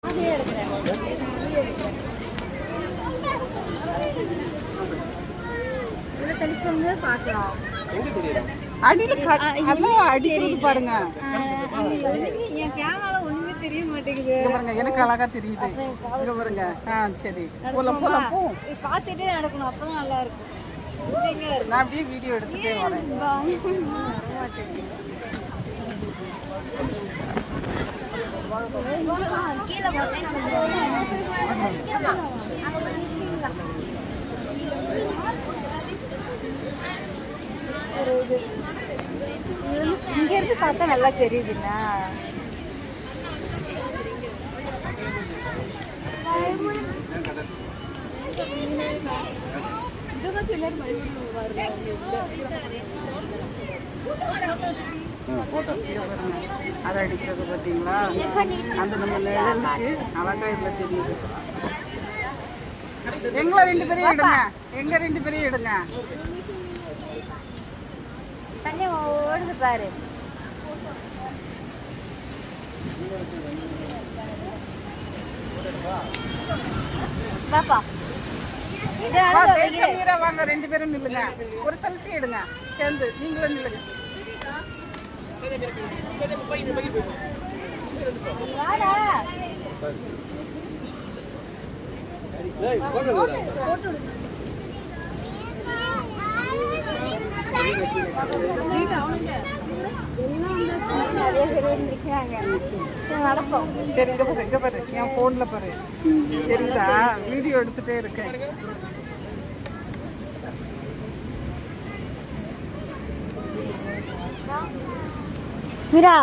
அடிக்கிறது பாருங்க. தெரிய மாட்டேங்குது பாருங்க, எனக்கு அழகா தெரியுது. இங்க பாருங்க. சரி, போலாம் போலாம் போ. பார்த்துட்டே நடக்கணும், அப்பதான் நல்லா இருக்கும். நான் அப்படியே வீடியோ எடுத்துட்டே வரேன். இங்க இருந்து பார்த்தா நல்லா தெரியுதுண்ணா. அதை அடிக்கிறது பார்த்தீங்களா? அந்த நம்ம நிழலுக்கு அழகா இதுல தெரியுது. எங்களை 2 பேரையும் எடுங்க, எங்க 2 பேரையும் எடுங்க. தண்ணி ஓடுது பாரு. பாப்பா வாங்க, 2 பேரும் நில்லுங்க. ஒரு செல்ஃபி எடுங்க சேர்ந்து. நீங்களும் நில்லுங்க. சரி, இங்க பாரு, இங்க பாரு, என் போன்ல பாரு. தெரியுதா? வீடியோ எடுத்துட்டே இருக்கேன். மீரா